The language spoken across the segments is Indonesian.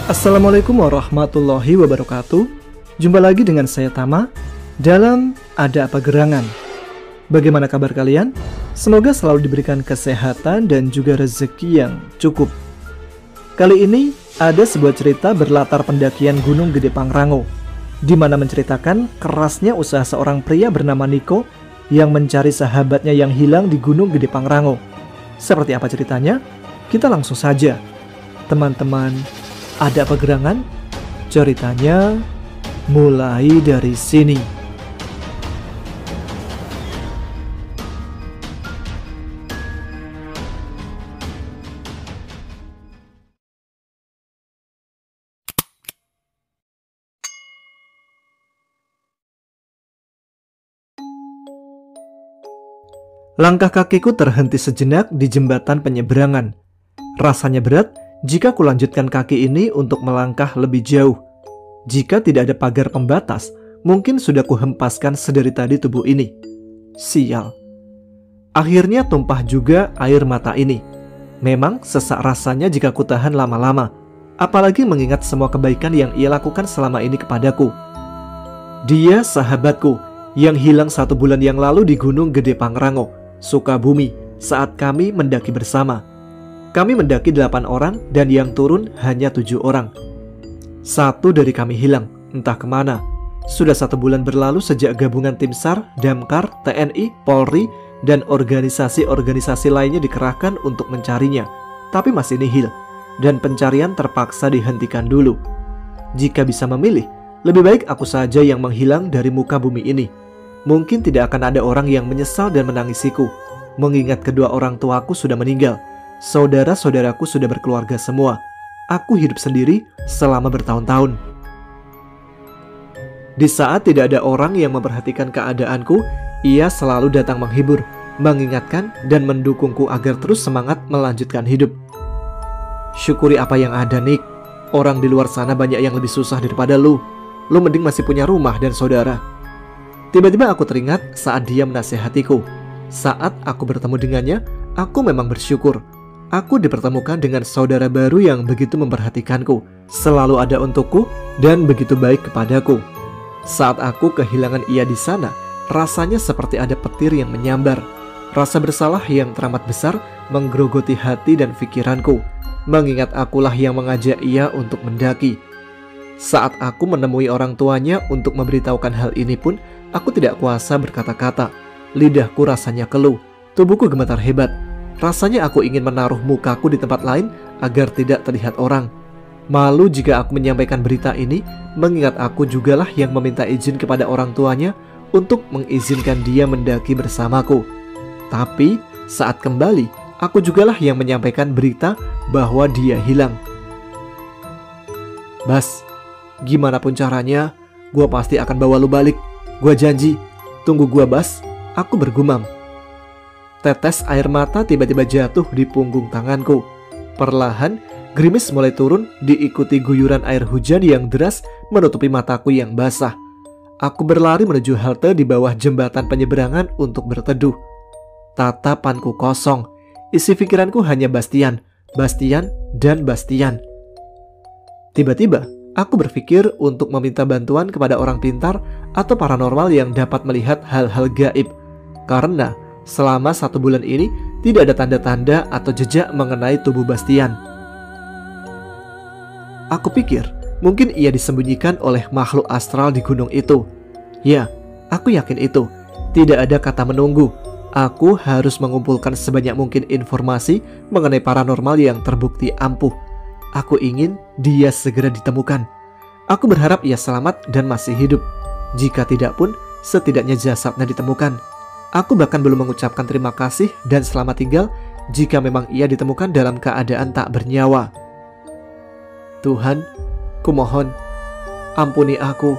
Assalamualaikum warahmatullahi wabarakatuh. Jumpa lagi dengan saya Tama dalam Ada Apa Gerangan. Bagaimana kabar kalian? Semoga selalu diberikan kesehatan dan juga rezeki yang cukup. Kali ini ada sebuah cerita berlatar pendakian Gunung Gede Pangrango, di mana menceritakan kerasnya usaha seorang pria bernama Niko yang mencari sahabatnya yang hilang di Gunung Gede Pangrango. Seperti apa ceritanya? Kita langsung saja. Teman-teman, ada apa gerangan? Ceritanya mulai dari sini. Langkah kakiku terhenti sejenak di jembatan penyeberangan. Rasanya berat jika kulanjutkan kaki ini untuk melangkah lebih jauh. Jika tidak ada pagar pembatas, mungkin sudah kuhempaskan sedari tadi tubuh ini. Sial. Akhirnya tumpah juga air mata ini. Memang sesak rasanya jika kutahan lama-lama, apalagi mengingat semua kebaikan yang ia lakukan selama ini kepadaku. Dia sahabatku yang hilang 1 bulan yang lalu di Gunung Gede Pangrango, Sukabumi, saat kami mendaki bersama. Kami mendaki 8 orang dan yang turun hanya 7 orang. 1 dari kami hilang, entah kemana. Sudah 1 bulan berlalu sejak gabungan tim SAR, Damkar, TNI, Polri, dan organisasi-organisasi lainnya dikerahkan untuk mencarinya. Tapi masih nihil, dan pencarian terpaksa dihentikan dulu. Jika bisa memilih, lebih baik aku saja yang menghilang dari muka bumi ini. Mungkin tidak akan ada orang yang menyesal dan menangisiku, mengingat kedua orang tuaku sudah meninggal. Saudara-saudaraku sudah berkeluarga semua. Aku hidup sendiri selama bertahun-tahun. Di saat tidak ada orang yang memperhatikan keadaanku, ia selalu datang menghibur, mengingatkan, dan mendukungku agar terus semangat melanjutkan hidup. Syukuri apa yang ada, Nick. Orang di luar sana banyak yang lebih susah daripada lu. Lu mending masih punya rumah dan saudara. Tiba-tiba aku teringat saat dia menasihatiku. Saat aku bertemu dengannya, aku memang bersyukur. Aku dipertemukan dengan saudara baru yang begitu memperhatikanku, selalu ada untukku, dan begitu baik kepadaku. Saat aku kehilangan ia di sana, rasanya seperti ada petir yang menyambar. Rasa bersalah yang teramat besar menggerogoti hati dan pikiranku, mengingat akulah yang mengajak ia untuk mendaki. Saat aku menemui orang tuanya untuk memberitahukan hal ini pun, aku tidak kuasa berkata-kata. Lidahku rasanya keluh, tubuhku gemetar hebat. Rasanya aku ingin menaruh mukaku di tempat lain agar tidak terlihat orang. Malu jika aku menyampaikan berita ini, mengingat aku jugalah yang meminta izin kepada orang tuanya untuk mengizinkan dia mendaki bersamaku. Tapi saat kembali, aku jugalah yang menyampaikan berita bahwa dia hilang. Bas, gimana pun caranya, gua pasti akan bawa lu balik. Gua janji. Tunggu gua, Bas. Aku bergumam. Tetes air mata tiba-tiba jatuh di punggung tanganku. Perlahan, gerimis mulai turun diikuti guyuran air hujan yang deras menutupi mataku yang basah. Aku berlari menuju halte di bawah jembatan penyeberangan untuk berteduh. Tatapanku kosong. Isi pikiranku hanya Bastian, Bastian, dan Bastian. Tiba-tiba, aku berpikir untuk meminta bantuan kepada orang pintar atau paranormal yang dapat melihat hal-hal gaib. Karena selama 1 bulan ini tidak ada tanda-tanda atau jejak mengenai tubuh Bastian. Aku pikir mungkin ia disembunyikan oleh makhluk astral di gunung itu. Ya, aku yakin itu. Tidak ada kata menunggu. Aku harus mengumpulkan sebanyak mungkin informasi mengenai paranormal yang terbukti ampuh. Aku ingin dia segera ditemukan. Aku berharap ia selamat dan masih hidup. Jika tidak pun, setidaknya jasadnya ditemukan. Aku bahkan belum mengucapkan terima kasih dan selamat tinggal jika memang ia ditemukan dalam keadaan tak bernyawa. Tuhan, kumohon, ampuni aku.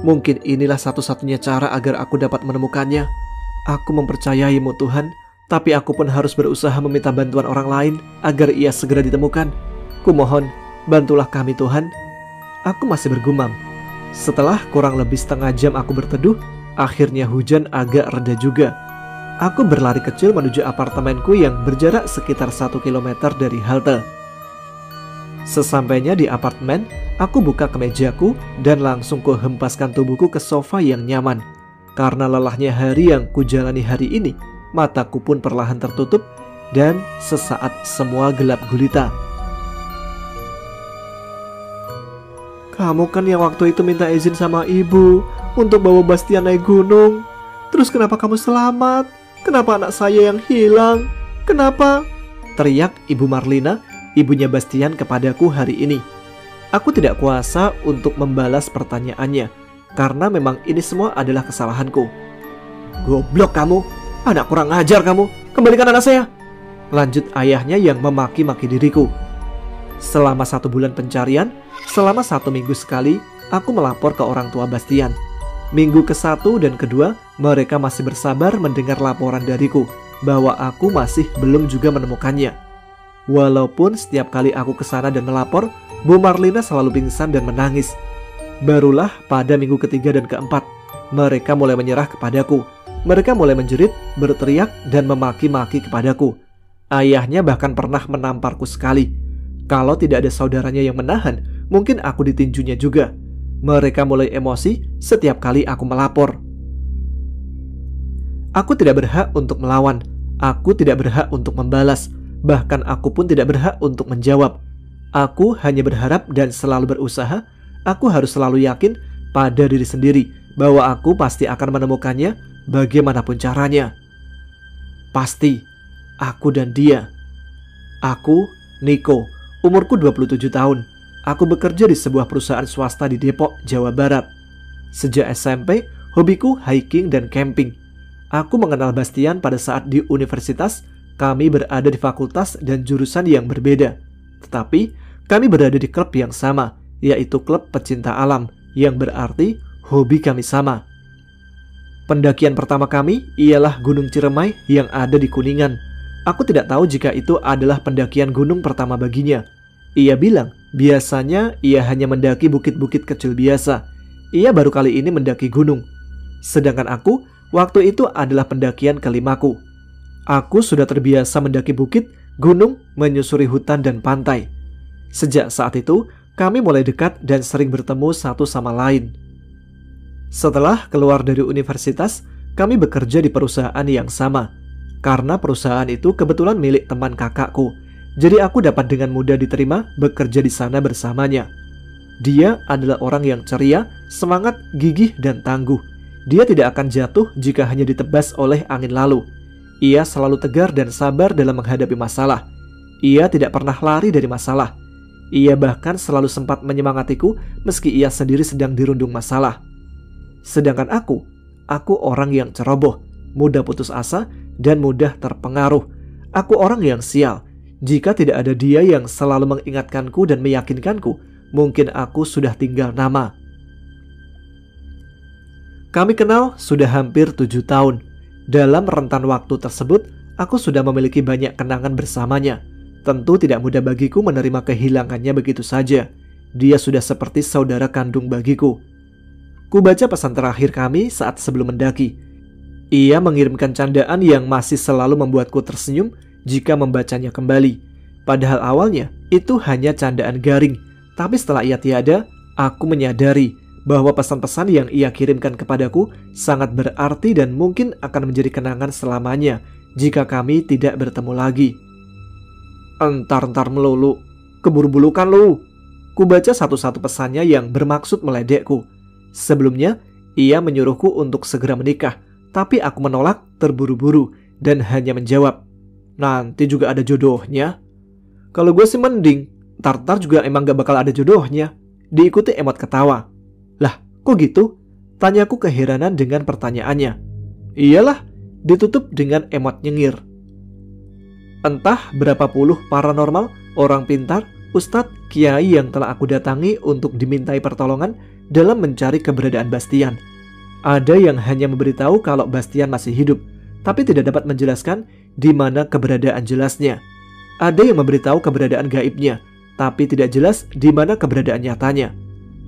Mungkin inilah satu-satunya cara agar aku dapat menemukannya. Aku mempercayaimu, Tuhan, tapi aku pun harus berusaha meminta bantuan orang lain agar ia segera ditemukan. Kumohon, bantulah kami, Tuhan. Aku masih bergumam. Setelah kurang lebih setengah jam aku berteduh, akhirnya hujan agak reda juga. Aku berlari kecil menuju apartemenku yang berjarak sekitar 1 kilometer dari halte. Sesampainya di apartemen, aku buka kemejaku dan langsung kuhempaskan tubuhku ke sofa yang nyaman. Karena lelahnya hari yang kujalani hari ini, mataku pun perlahan tertutup dan sesaat semua gelap gulita. Kamu kan yang waktu itu minta izin sama ibu untuk bawa Bastian naik gunung. Terus kenapa kamu selamat? Kenapa anak saya yang hilang? Kenapa? Teriak Ibu Marlina, ibunya Bastian, kepadaku hari ini. Aku tidak kuasa untuk membalas pertanyaannya, karena memang ini semua adalah kesalahanku. Goblok kamu, anak kurang ajar kamu, kembalikan anak saya, lanjut ayahnya yang memaki-maki diriku. Selama 1 bulan pencarian, selama 1 minggu sekali, aku melapor ke orang tua Bastian. Minggu ke-1 dan ke-2, mereka masih bersabar mendengar laporan dariku bahwa aku masih belum juga menemukannya. Walaupun setiap kali aku ke sana dan melapor, Bu Marlina selalu pingsan dan menangis. Barulah pada minggu ke-3 dan ke-4, mereka mulai menyerah kepadaku. Mereka mulai menjerit, berteriak, dan memaki-maki kepadaku. Ayahnya bahkan pernah menamparku sekali. Kalau tidak ada saudaranya yang menahan, mungkin aku ditinjunya juga. Mereka mulai emosi setiap kali aku melapor. Aku tidak berhak untuk melawan. Aku tidak berhak untuk membalas. Bahkan aku pun tidak berhak untuk menjawab. Aku hanya berharap dan selalu berusaha. Aku harus selalu yakin pada diri sendiri bahwa aku pasti akan menemukannya bagaimanapun caranya. Pasti. Aku dan dia. Aku, Niko, umurku 27 tahun. Aku bekerja di sebuah perusahaan swasta di Depok, Jawa Barat. Sejak SMP, hobiku hiking dan camping. Aku mengenal Bastian pada saat di universitas. Kami berada di fakultas dan jurusan yang berbeda. Tetapi, kami berada di klub yang sama, yaitu klub pecinta alam, yang berarti hobi kami sama. Pendakian pertama kami ialah Gunung Ciremai yang ada di Kuningan. Aku tidak tahu jika itu adalah pendakian gunung pertama baginya. Ia bilang, biasanya ia hanya mendaki bukit-bukit kecil biasa. Ia baru kali ini mendaki gunung. Sedangkan aku, waktu itu adalah pendakian kelimaku. Aku sudah terbiasa mendaki bukit, gunung, menyusuri hutan dan pantai. Sejak saat itu, kami mulai dekat dan sering bertemu satu sama lain. Setelah keluar dari universitas, kami bekerja di perusahaan yang sama. Karena perusahaan itu kebetulan milik teman kakakku, jadi aku dapat dengan mudah diterima bekerja di sana bersamanya. Dia adalah orang yang ceria, semangat, gigih, dan tangguh. Dia tidak akan jatuh jika hanya ditebas oleh angin lalu. Ia selalu tegar dan sabar dalam menghadapi masalah. Ia tidak pernah lari dari masalah. Ia bahkan selalu sempat menyemangatiku meski ia sendiri sedang dirundung masalah. Sedangkan aku orang yang ceroboh, mudah putus asa, dan mudah terpengaruh. Aku orang yang sial. Jika tidak ada dia yang selalu mengingatkanku dan meyakinkanku, mungkin aku sudah tinggal nama. Kami kenal sudah hampir 7 tahun. Dalam rentan waktu tersebut, aku sudah memiliki banyak kenangan bersamanya. Tentu tidak mudah bagiku menerima kehilangannya begitu saja. Dia sudah seperti saudara kandung bagiku. Ku baca pesan terakhir kami saat sebelum mendaki. Ia mengirimkan candaan yang masih selalu membuatku tersenyum jika membacanya kembali. Padahal awalnya itu hanya candaan garing. Tapi setelah ia tiada, aku menyadari bahwa pesan-pesan yang ia kirimkan kepadaku sangat berarti dan mungkin akan menjadi kenangan selamanya jika kami tidak bertemu lagi. Entar-entar melulu, keburu bulukan lu. Ku baca satu-satu pesannya yang bermaksud meledekku. Sebelumnya, ia menyuruhku untuk segera menikah, tapi aku menolak terburu-buru dan hanya menjawab, nanti juga ada jodohnya. Kalau gue sih mending, ntar juga emang gak bakal ada jodohnya. Diikuti emot ketawa. Lah, kok gitu? Tanyaku keheranan dengan pertanyaannya. Iyalah, ditutup dengan emot nyengir. Entah berapa puluh paranormal, orang pintar, ustadz, kiai yang telah aku datangi untuk dimintai pertolongan dalam mencari keberadaan Bastian. Ada yang hanya memberitahu kalau Bastian masih hidup, tapi tidak dapat menjelaskan di mana keberadaan jelasnya. Ada yang memberitahu keberadaan gaibnya, tapi tidak jelas di mana keberadaan nyatanya.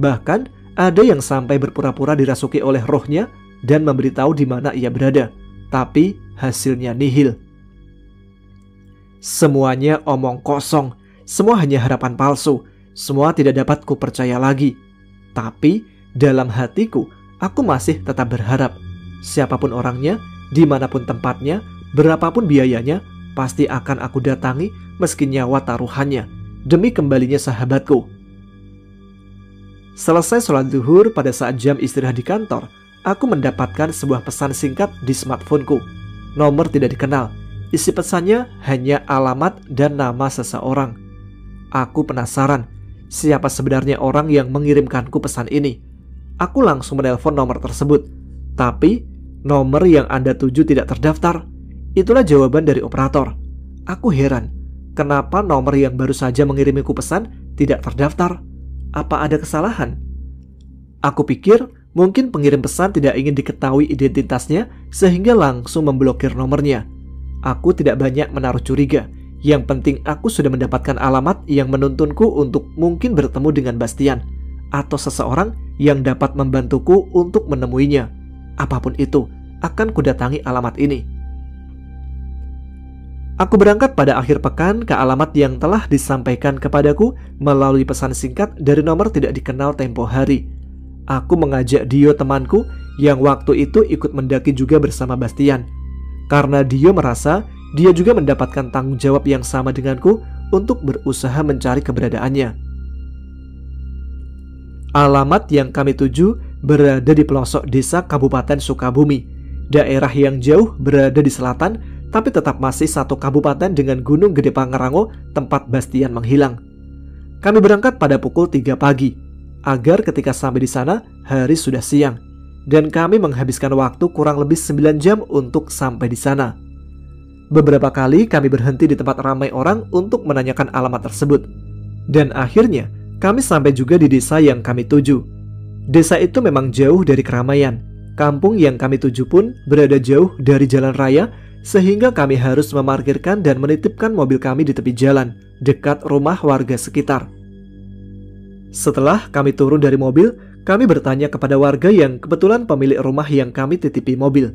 Bahkan, ada yang sampai berpura-pura dirasuki oleh rohnya dan memberitahu di mana ia berada, tapi hasilnya nihil. Semuanya omong kosong. Semua hanya harapan palsu, semua tidak dapat kupercaya lagi. Tapi dalam hatiku, aku masih tetap berharap. Siapapun orangnya, dimanapun tempatnya, berapapun biayanya, pasti akan aku datangi meski nyawa taruhannya, demi kembalinya sahabatku. Selesai sholat zuhur pada saat jam istirahat di kantor, aku mendapatkan sebuah pesan singkat di smartphoneku. Nomor tidak dikenal, isi pesannya hanya alamat dan nama seseorang. Aku penasaran, siapa sebenarnya orang yang mengirimkanku pesan ini. Aku langsung menelpon nomor tersebut, tapi nomor yang Anda tuju tidak terdaftar. Itulah jawaban dari operator. Aku heran, kenapa nomor yang baru saja mengirimiku pesan tidak terdaftar? Apa ada kesalahan? Aku pikir mungkin pengirim pesan tidak ingin diketahui identitasnya sehingga langsung memblokir nomornya. Aku tidak banyak menaruh curiga. Yang penting aku sudah mendapatkan alamat yang menuntunku untuk mungkin bertemu dengan Bastian atau seseorang yang dapat membantuku untuk menemuinya. Apapun itu, akan kudatangi alamat ini. Aku berangkat pada akhir pekan ke alamat yang telah disampaikan kepadaku melalui pesan singkat dari nomor tidak dikenal tempo hari. Aku mengajak Dio temanku yang waktu itu ikut mendaki juga bersama Bastian. Karena Dio merasa dia juga mendapatkan tanggung jawab yang sama denganku untuk berusaha mencari keberadaannya. Alamat yang kami tuju berada di pelosok desa Kabupaten Sukabumi. Daerah yang jauh berada di selatan, tapi tetap masih satu kabupaten dengan Gunung Gede Pangrango tempat Bastian menghilang. Kami berangkat pada pukul 3 pagi, agar ketika sampai di sana, hari sudah siang. Dan kami menghabiskan waktu kurang lebih 9 jam untuk sampai di sana. Beberapa kali kami berhenti di tempat ramai orang untuk menanyakan alamat tersebut. Dan akhirnya, kami sampai juga di desa yang kami tuju. Desa itu memang jauh dari keramaian. Kampung yang kami tuju pun berada jauh dari jalan raya, sehingga kami harus memarkirkan dan menitipkan mobil kami di tepi jalan, dekat rumah warga sekitar. Setelah kami turun dari mobil, kami bertanya kepada warga yang kebetulan pemilik rumah yang kami titipi mobil.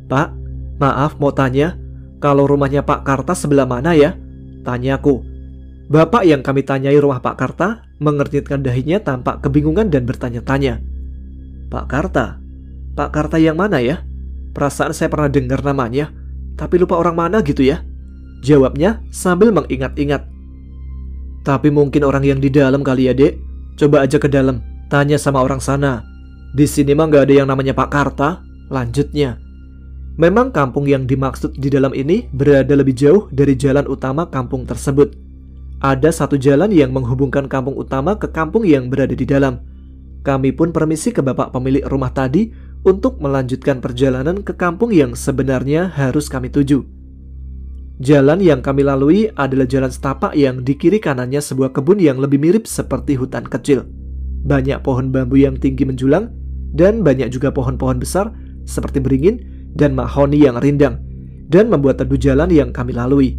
"Pak, maaf mau tanya, kalau rumahnya Pak Karta sebelah mana ya?" Tanyaku. Bapak yang kami tanyai rumah Pak Karta mengernyitkan dahinya tampak kebingungan dan bertanya-tanya. "Pak Karta? Pak Karta yang mana ya? Perasaan saya pernah dengar namanya, tapi lupa orang mana gitu ya," jawabnya sambil mengingat-ingat. "Tapi mungkin orang yang di dalam kali ya, Dek. Coba aja ke dalam, tanya sama orang sana. Di sini mah gak ada yang namanya Pak Karta," lanjutnya. Memang kampung yang dimaksud di dalam ini berada lebih jauh dari jalan utama kampung tersebut. Ada satu jalan yang menghubungkan kampung utama ke kampung yang berada di dalam. Kami pun permisi ke bapak pemilik rumah tadi untuk melanjutkan perjalanan ke kampung yang sebenarnya harus kami tuju. Jalan yang kami lalui adalah jalan setapak yang di kiri kanannya sebuah kebun yang lebih mirip seperti hutan kecil. Banyak pohon bambu yang tinggi menjulang, dan banyak juga pohon-pohon besar seperti beringin dan mahoni yang rindang, dan membuat teduh jalan yang kami lalui.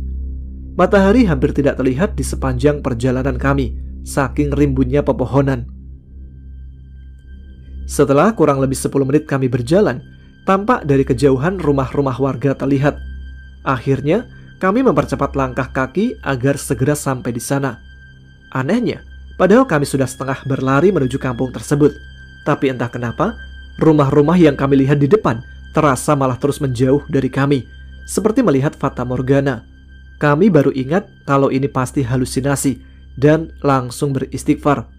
Matahari hampir tidak terlihat di sepanjang perjalanan kami, saking rimbunnya pepohonan. Setelah kurang lebih 10 menit kami berjalan, tampak dari kejauhan rumah-rumah warga terlihat. Akhirnya, kami mempercepat langkah kaki agar segera sampai di sana. Anehnya, padahal kami sudah setengah berlari menuju kampung tersebut. Tapi entah kenapa, rumah-rumah yang kami lihat di depan terasa malah terus menjauh dari kami, seperti melihat fata morgana. Kami baru ingat kalau ini pasti halusinasi, dan langsung beristighfar.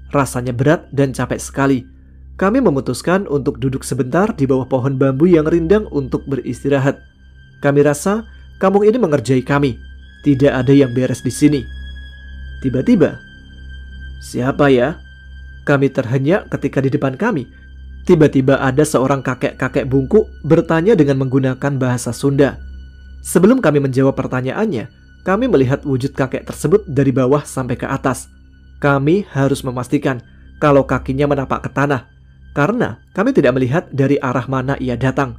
Rasanya berat dan capek sekali. Kami memutuskan untuk duduk sebentar di bawah pohon bambu yang rindang untuk beristirahat. Kami rasa kampung ini mengerjai kami. Tidak ada yang beres di sini. Tiba-tiba, "Siapa ya?" Kami terhenyak ketika di depan kami tiba-tiba ada seorang kakek-kakek bungkuk bertanya dengan menggunakan bahasa Sunda. Sebelum kami menjawab pertanyaannya, kami melihat wujud kakek tersebut dari bawah sampai ke atas. Kami harus memastikan kalau kakinya menapak ke tanah, karena kami tidak melihat dari arah mana ia datang.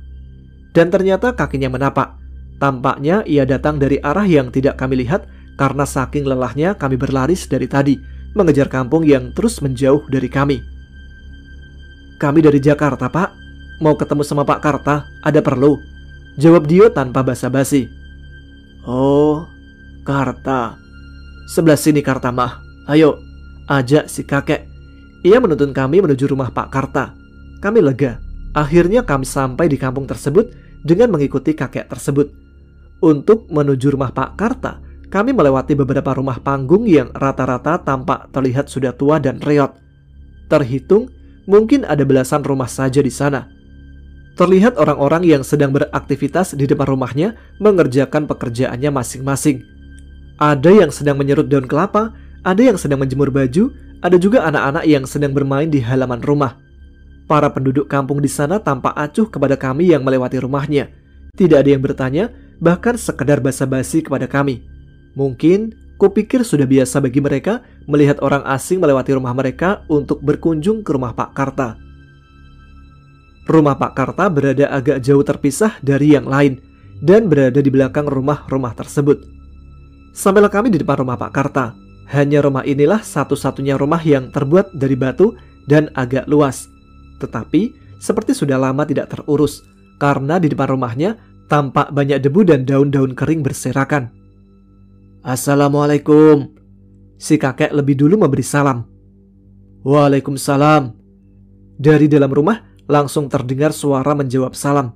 Dan ternyata kakinya menapak. Tampaknya ia datang dari arah yang tidak kami lihat karena saking lelahnya kami berlaris dari tadi, mengejar kampung yang terus menjauh dari kami. "Kami dari Jakarta, Pak. Mau ketemu sama Pak Karta, ada perlu," jawab Dio tanpa basa-basi. "Oh, Karta. Sebelah sini Karta mah. Ayo, ajak si kakek. Ia menuntun kami menuju rumah Pak Karta. Kami lega. Akhirnya kami sampai di kampung tersebut dengan mengikuti kakek tersebut. Untuk menuju rumah Pak Karta, kami melewati beberapa rumah panggung yang rata-rata tampak terlihat sudah tua dan reot. Terhitung, mungkin ada belasan rumah saja di sana. Terlihat orang-orang yang sedang beraktivitas di depan rumahnya mengerjakan pekerjaannya masing-masing. Ada yang sedang menyerut daun kelapa, ada yang sedang menjemur baju, ada juga anak-anak yang sedang bermain di halaman rumah. Para penduduk kampung di sana tampak acuh kepada kami yang melewati rumahnya. Tidak ada yang bertanya, bahkan sekedar basa-basi kepada kami. Mungkin, kupikir sudah biasa bagi mereka melihat orang asing melewati rumah mereka untuk berkunjung ke rumah Pak Karta. Rumah Pak Karta berada agak jauh terpisah dari yang lain dan berada di belakang rumah-rumah tersebut. Sampailah kami di depan rumah Pak Karta. Hanya rumah inilah satu-satunya rumah yang terbuat dari batu dan agak luas. Tetapi seperti sudah lama tidak terurus, karena di depan rumahnya tampak banyak debu dan daun-daun kering berserakan. Assalamualaikum. Si kakek lebih dulu memberi salam. Waalaikumsalam. Dari dalam rumah langsung terdengar suara menjawab salam.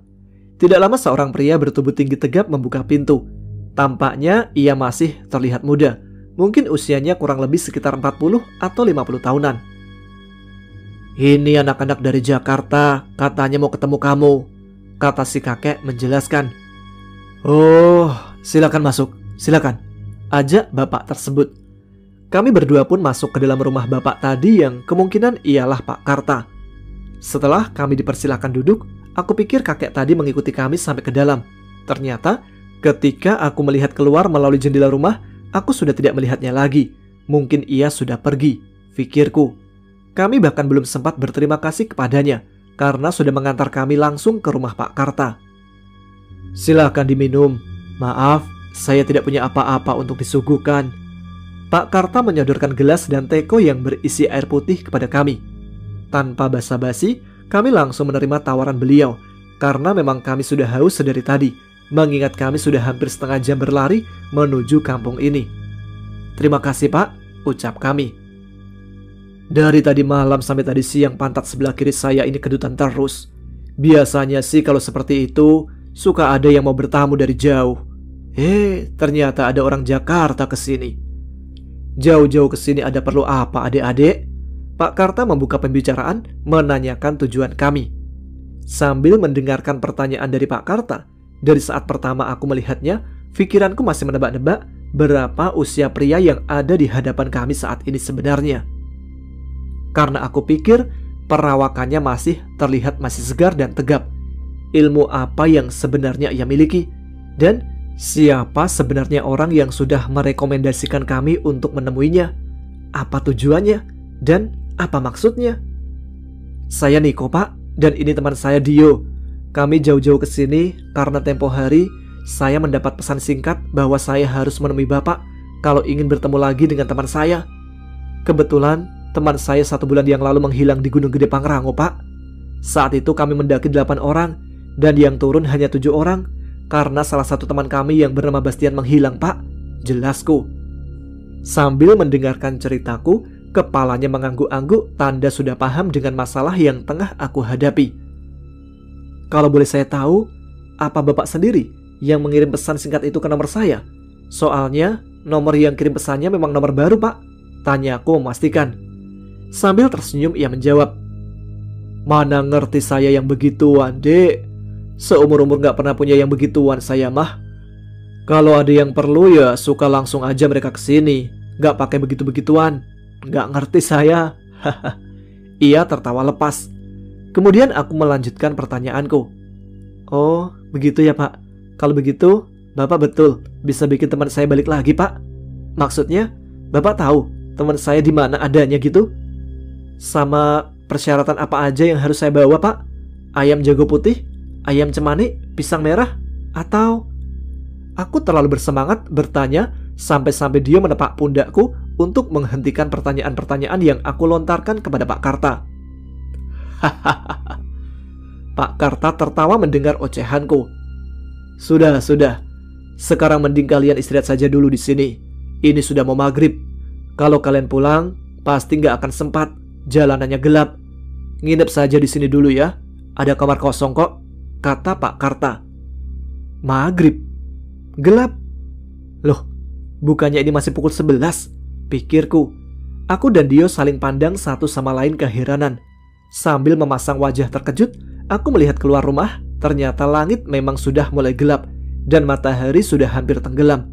Tidak lama seorang pria bertubuh tinggi tegap membuka pintu. Tampaknya ia masih terlihat muda. Mungkin usianya kurang lebih sekitar 40 atau 50 tahunan. Ini anak-anak dari Jakarta, katanya mau ketemu kamu, kata si kakek menjelaskan. Oh, silakan masuk, silakan, ajak bapak tersebut. Kami berdua pun masuk ke dalam rumah bapak tadi yang kemungkinan ialah Pak Karta. Setelah kami dipersilakan duduk, aku pikir kakek tadi mengikuti kami sampai ke dalam. Ternyata ketika aku melihat keluar melalui jendela rumah, aku sudah tidak melihatnya lagi. Mungkin ia sudah pergi, pikirku. Kami bahkan belum sempat berterima kasih kepadanya karena sudah mengantar kami langsung ke rumah Pak Karta. Silakan diminum. Maaf, saya tidak punya apa-apa untuk disuguhkan. Pak Karta menyodorkan gelas dan teko yang berisi air putih kepada kami. Tanpa basa-basi, kami langsung menerima tawaran beliau karena memang kami sudah haus sedari tadi. Mengingat kami sudah hampir setengah jam berlari menuju kampung ini. Terima kasih Pak, ucap kami. Dari tadi malam sampai tadi siang pantat sebelah kiri saya ini kedutan terus. Biasanya sih kalau seperti itu suka ada yang mau bertamu dari jauh. Ternyata ada orang Jakarta kesini. Jauh-jauh kesini ada perlu apa adik-adik? Pak Karta membuka pembicaraan menanyakan tujuan kami. Sambil mendengarkan pertanyaan dari Pak Karta, dari saat pertama aku melihatnya, pikiranku masih menebak-nebak berapa usia pria yang ada di hadapan kami saat ini sebenarnya. Karena aku pikir perawakannya masih terlihat masih segar dan tegap. Ilmu apa yang sebenarnya ia miliki? Dan siapa sebenarnya orang yang sudah merekomendasikan kami untuk menemuinya? Apa tujuannya? Dan apa maksudnya? Saya Niko Pak, dan ini teman saya Dio. Kami jauh-jauh ke sini karena tempo hari saya mendapat pesan singkat bahwa saya harus menemui Bapak kalau ingin bertemu lagi dengan teman saya. Kebetulan teman saya 1 bulan yang lalu menghilang di Gunung Gede Pangrango Pak. Saat itu kami mendaki 8 orang dan yang turun hanya 7 orang karena salah satu teman kami yang bernama Bastian menghilang Pak, jelasku. Sambil mendengarkan ceritaku, kepalanya mengangguk-angguk tanda sudah paham dengan masalah yang tengah aku hadapi. Kalau boleh saya tahu, apa Bapak sendiri yang mengirim pesan singkat itu ke nomor saya? Soalnya nomor yang kirim pesannya memang nomor baru Pak, tanyaku memastikan. Sambil tersenyum ia menjawab, mana ngerti saya yang begituan dek. Seumur-umur gak pernah punya yang begituan saya mah. Kalau ada yang perlu ya suka langsung aja mereka kesini, gak pakai begitu-begituan. Gak ngerti saya. Ia tertawa lepas. Kemudian aku melanjutkan pertanyaanku. Oh, begitu ya Pak. Kalau begitu, Bapak betul bisa bikin teman saya balik lagi Pak. Maksudnya, Bapak tahu teman saya di mana adanya gitu? Sama persyaratan apa aja yang harus saya bawa Pak? Ayam jago putih? Ayam cemani? Pisang merah? Atau... Aku terlalu bersemangat bertanya sampai-sampai dia menepak pundakku untuk menghentikan pertanyaan-pertanyaan yang aku lontarkan kepada Pak Karta. Hahaha. Pak Karta tertawa mendengar ocehanku. Sudah. Sekarang mending kalian istirahat saja dulu di sini. Ini sudah mau maghrib. Kalau kalian pulang, pasti nggak akan sempat. Jalanannya gelap. Nginep saja di sini dulu ya. Ada kamar kosong kok, kata Pak Karta. Maghrib? Gelap? Loh, bukannya ini masih pukul 11? Pikirku. Aku dan Dio saling pandang satu sama lain keheranan. Sambil memasang wajah terkejut, aku melihat keluar rumah. Ternyata langit memang sudah mulai gelap dan matahari sudah hampir tenggelam.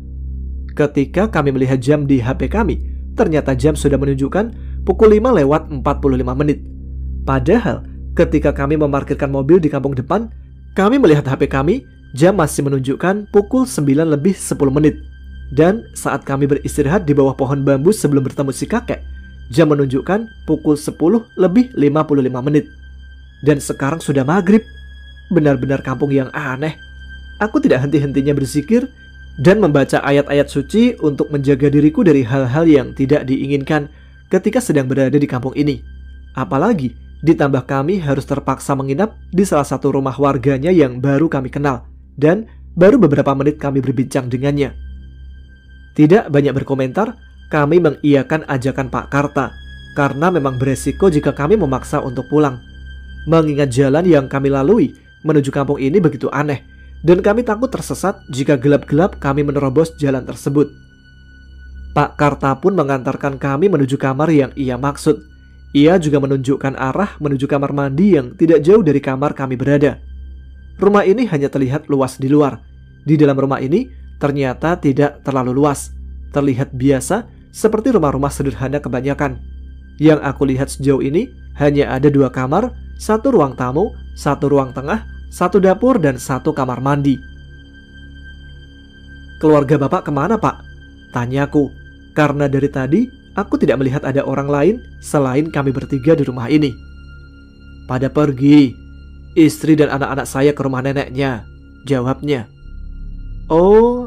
Ketika kami melihat jam di HP kami, ternyata jam sudah menunjukkan pukul 5 lewat 45 menit. Padahal ketika kami memarkirkan mobil di kampung depan, kami melihat HP kami, jam masih menunjukkan pukul 9 lebih 10 menit. Dan saat kami beristirahat di bawah pohon bambu sebelum bertemu si kakek, jam menunjukkan pukul 10 lebih 55 menit. Dan sekarang sudah maghrib. Benar-benar kampung yang aneh. Aku tidak henti-hentinya berzikir dan membaca ayat-ayat suci untuk menjaga diriku dari hal-hal yang tidak diinginkan ketika sedang berada di kampung ini. Apalagi ditambah kami harus terpaksa menginap di salah satu rumah warganya yang baru kami kenal dan baru beberapa menit kami berbincang dengannya. Tidak banyak berkomentar, kami mengiyakan ajakan Pak Karta karena memang beresiko jika kami memaksa untuk pulang. Mengingat jalan yang kami lalui menuju kampung ini begitu aneh, dan kami takut tersesat jika gelap-gelap kami menerobos jalan tersebut. Pak Karta pun mengantarkan kami menuju kamar yang ia maksud. Ia juga menunjukkan arah menuju kamar mandi yang tidak jauh dari kamar kami berada. Rumah ini hanya terlihat luas di luar. Di dalam rumah ini ternyata tidak terlalu luas. Terlihat biasa seperti rumah-rumah sederhana kebanyakan. Yang aku lihat sejauh ini hanya ada 2 kamar, 1 ruang tamu, 1 ruang tengah, 1 dapur, dan 1 kamar mandi. Keluarga Bapak kemana, Pak? Tanyaku, karena dari tadi aku tidak melihat ada orang lain selain kami bertiga di rumah ini. Pada pergi. Istri dan anak-anak saya ke rumah neneknya, jawabnya. Oh,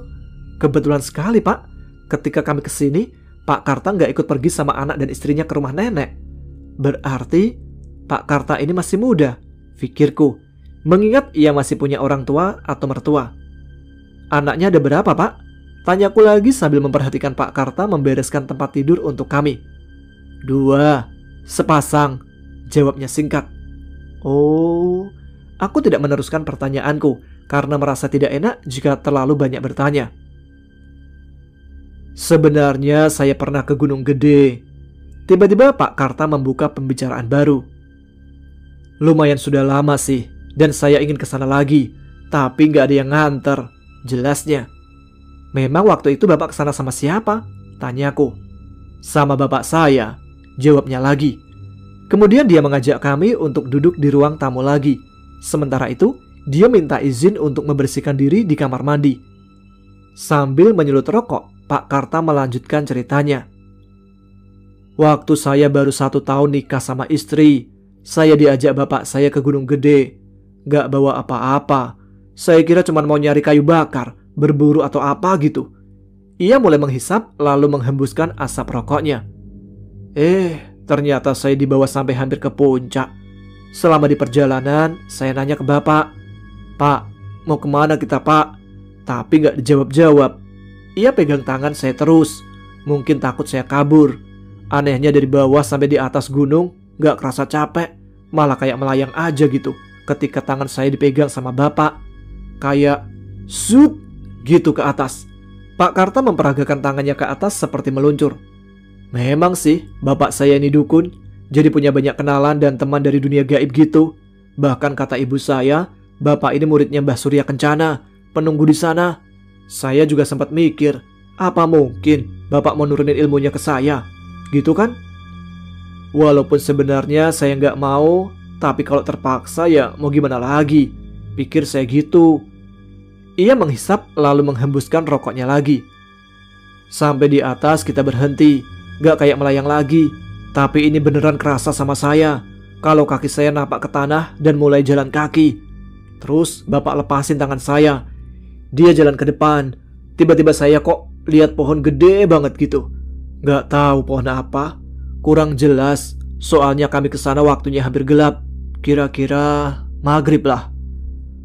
kebetulan sekali, Pak. Ketika kami kesini, Pak Karta nggak ikut pergi sama anak dan istrinya ke rumah nenek. Berarti Pak Karta ini masih muda, pikirku, mengingat ia masih punya orang tua atau mertua. Anaknya ada berapa, Pak? Tanyaku lagi sambil memperhatikan Pak Karta membereskan tempat tidur untuk kami. 2, sepasang, jawabnya singkat. Oh, aku tidak meneruskan pertanyaanku karena merasa tidak enak jika terlalu banyak bertanya. Sebenarnya saya pernah ke Gunung Gede. Tiba-tiba Pak Karta membuka pembicaraan baru. Lumayan sudah lama sih, dan saya ingin ke sana lagi, tapi nggak ada yang nganter, jelasnya. Memang waktu itu Bapak ke sana sama siapa? Tanyaku. Sama bapak saya, jawabnya lagi. Kemudian dia mengajak kami untuk duduk di ruang tamu lagi. Sementara itu, dia minta izin untuk membersihkan diri di kamar mandi. Sambil menyulut rokok, Pak Karta melanjutkan ceritanya. Waktu saya baru 1 tahun nikah sama istri, saya diajak bapak saya ke Gunung Gede. Gak bawa apa-apa. Saya kira cuma mau nyari kayu bakar, berburu atau apa gitu. Ia mulai menghisap lalu menghembuskan asap rokoknya. Ternyata saya dibawa sampai hampir ke puncak. Selama di perjalanan, saya nanya ke bapak, Pak, mau kemana kita, Pak? Tapi gak dijawab-jawab. Ia pegang tangan saya terus. Mungkin takut saya kabur. Anehnya dari bawah sampai di atas gunung gak kerasa capek, malah kayak melayang aja gitu ketika tangan saya dipegang sama bapak. Kayak zut gitu ke atas. Pak Karta memperagakan tangannya ke atas seperti meluncur. Memang sih, bapak saya ini dukun, jadi punya banyak kenalan dan teman dari dunia gaib gitu. Bahkan kata ibu saya, bapak ini muridnya Mbah Surya Kencana, penunggu di sana. Saya juga sempat mikir, apa mungkin bapak mau nurunin ilmunya ke saya? Gitu kan? Walaupun sebenarnya saya nggak mau, tapi kalau terpaksa ya mau gimana lagi? Pikir saya gitu. Ia menghisap lalu menghembuskan rokoknya lagi. Sampai di atas kita berhenti. Gak kayak melayang lagi, tapi ini beneran kerasa sama saya. Kalau kaki saya napak ke tanah dan mulai jalan kaki. Terus bapak lepasin tangan saya. Dia jalan ke depan. Tiba-tiba saya kok lihat pohon gede banget gitu. Gak tahu pohon apa, kurang jelas. Soalnya kami kesana waktunya hampir gelap. Kira-kira maghrib lah.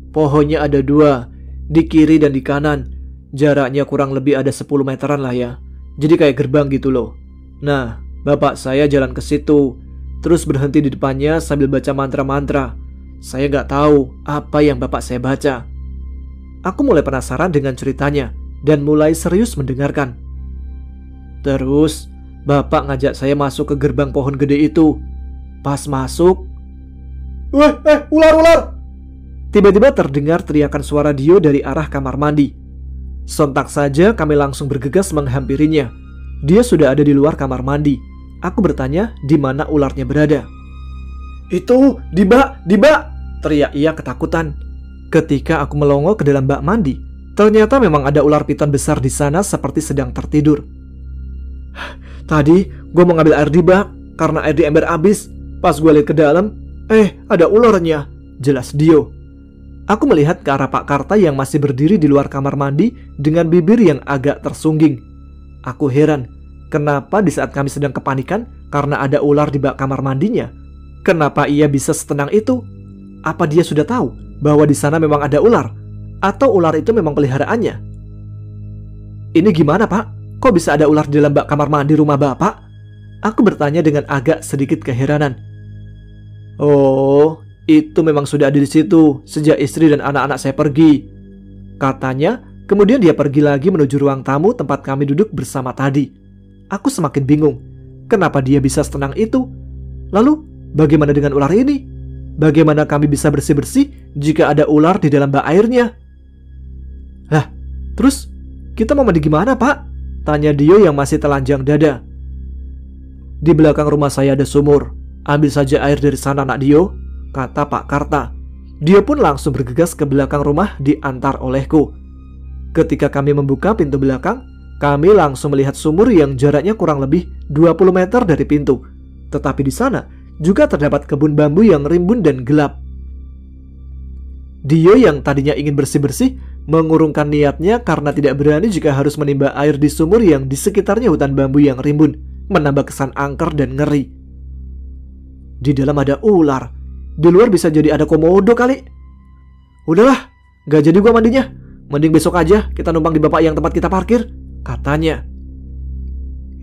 Pohonnya ada 2, di kiri dan di kanan. Jaraknya kurang lebih ada 10 meteran lah ya. Jadi kayak gerbang gitu loh. Nah, bapak saya jalan ke situ, terus berhenti di depannya sambil baca mantra-mantra. Saya nggak tahu apa yang bapak saya baca. Aku mulai penasaran dengan ceritanya dan mulai serius mendengarkan. Terus, bapak ngajak saya masuk ke gerbang pohon gede itu. Pas masuk, ular! Tiba-tiba terdengar teriakan suara Dio dari arah kamar mandi. Sontak saja kami langsung bergegas menghampirinya. Dia sudah ada di luar kamar mandi. Aku bertanya di mana ularnya berada. Itu, di bak, teriak ia ketakutan. Ketika aku melongo ke dalam bak mandi, ternyata memang ada ular piton besar di sana seperti sedang tertidur. Tadi gue mau ngambil air di bak karena air di ember habis. Pas gue lihat ke dalam, ada ularnya, jelas Dio. Aku melihat ke arah Pak Karta yang masih berdiri di luar kamar mandi dengan bibir yang agak tersungging. Aku heran, kenapa di saat kami sedang kepanikan karena ada ular di bak kamar mandinya, kenapa ia bisa setenang itu? Apa dia sudah tahu bahwa di sana memang ada ular? Atau ular itu memang peliharaannya? Ini gimana, Pak? Kok bisa ada ular di dalam bak kamar mandi rumah Bapak? Aku bertanya dengan agak sedikit keheranan. Oh, itu memang sudah ada di situ sejak istri dan anak-anak saya pergi, katanya. Kemudian dia pergi lagi menuju ruang tamu tempat kami duduk bersama tadi. Aku semakin bingung, kenapa dia bisa setenang itu? Lalu, bagaimana dengan ular ini? Bagaimana kami bisa bersih-bersih jika ada ular di dalam bak airnya? Lah, terus kita mau mandi gimana, Pak? Tanya Dio yang masih telanjang dada. Di belakang rumah saya ada sumur. Ambil saja air dari sana, nak Dio, kata Pak Karta. Dia pun langsung bergegas ke belakang rumah diantar olehku. Ketika kami membuka pintu belakang, kami langsung melihat sumur yang jaraknya kurang lebih 20 meter dari pintu. Tetapi di sana juga terdapat kebun bambu yang rimbun dan gelap. Dio yang tadinya ingin bersih-bersih mengurungkan niatnya karena tidak berani jika harus menimba air di sumur yang di sekitarnya hutan bambu yang rimbun, menambah kesan angker dan ngeri. Di dalam ada ular. Di luar bisa jadi ada komodo kali. Udahlah, gak jadi gua mandinya. Mending besok aja kita numpang di bapak yang tempat kita parkir, katanya.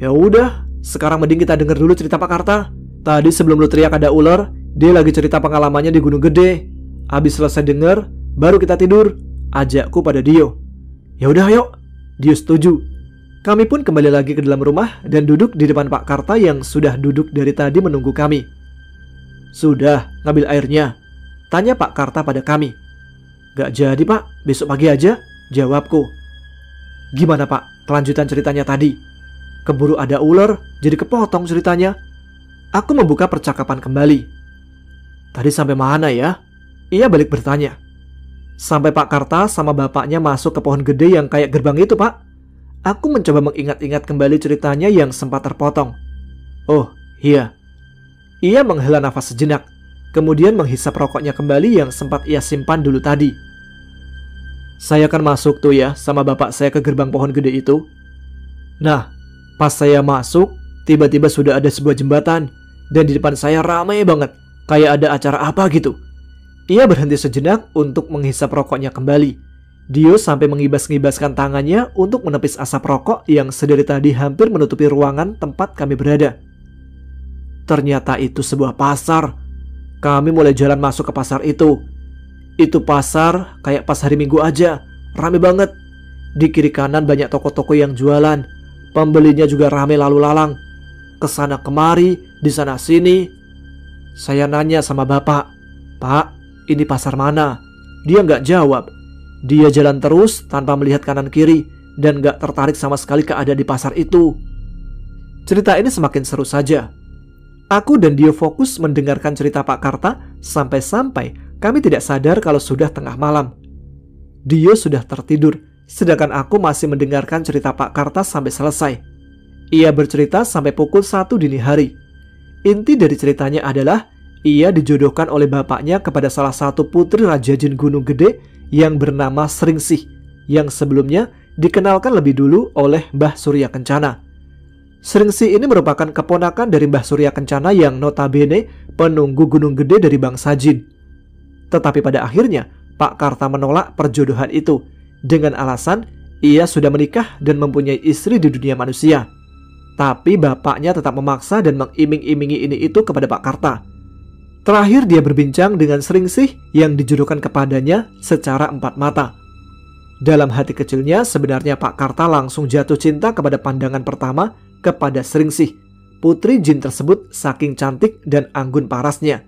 Ya udah, sekarang mending kita denger dulu cerita Pak Karta. Tadi sebelum lu teriak ada ular, dia lagi cerita pengalamannya di Gunung Gede. Habis selesai denger, baru kita tidur, ajakku pada Dio. Ya udah ayo, Dio setuju. Kami pun kembali lagi ke dalam rumah dan duduk di depan Pak Karta yang sudah duduk dari tadi menunggu kami. Sudah ngambil airnya? Tanya Pak Karta pada kami. Gak jadi, Pak, besok pagi aja, jawabku. Gimana, Pak, kelanjutan ceritanya tadi? Keburu ada ular, jadi kepotong ceritanya. Aku membuka percakapan kembali. Tadi sampai mana ya? Ia balik bertanya. Sampai Pak Karta sama bapaknya masuk ke pohon gede yang kayak gerbang itu, Pak. Aku mencoba mengingat-ingat kembali ceritanya yang sempat terpotong. Oh, iya. Ia menghela nafas sejenak, kemudian menghisap rokoknya kembali yang sempat ia simpan dulu tadi. Saya kan masuk tuh ya sama bapak saya ke gerbang pohon gede itu. Nah, pas saya masuk, tiba-tiba sudah ada sebuah jembatan, dan di depan saya ramai banget, kayak ada acara apa gitu. Ia berhenti sejenak untuk menghisap rokoknya kembali. Dio sampai mengibas-ngibaskan tangannya untuk menepis asap rokok yang sedari tadi hampir menutupi ruangan tempat kami berada. Ternyata itu sebuah pasar. Kami mulai jalan masuk ke pasar itu. Itu pasar kayak pas hari Minggu aja, rame banget. Di kiri kanan banyak toko-toko yang jualan. Pembelinya juga rame lalu lalang. Kesana kemari, di sana sini. Saya nanya sama bapak, Pak, ini pasar mana? Dia nggak jawab. Dia jalan terus tanpa melihat kanan kiri dan nggak tertarik sama sekali keadaan di pasar itu. Cerita ini semakin seru saja. Aku dan Dio fokus mendengarkan cerita Pak Karta sampai-sampai kami tidak sadar kalau sudah tengah malam. Dio sudah tertidur, sedangkan aku masih mendengarkan cerita Pak Karta sampai selesai. Ia bercerita sampai pukul 1 dini hari. Inti dari ceritanya adalah ia dijodohkan oleh bapaknya kepada salah satu putri Raja Jin Gunung Gede yang bernama Sringsih, yang sebelumnya dikenalkan lebih dulu oleh Mbah Surya Kencana. Sringsih ini merupakan keponakan dari Mbah Surya Kencana yang notabene penunggu Gunung Gede dari bangsa Jin. Tetapi pada akhirnya Pak Karta menolak perjodohan itu dengan alasan ia sudah menikah dan mempunyai istri di dunia manusia. Tapi bapaknya tetap memaksa dan mengiming-imingi ini itu kepada Pak Karta. Terakhir dia berbincang dengan Sringsih yang dijodohkan kepadanya secara empat mata. Dalam hati kecilnya sebenarnya Pak Karta langsung jatuh cinta kepada pandangan pertama kepada Sringsih, putri jin tersebut saking cantik dan anggun parasnya.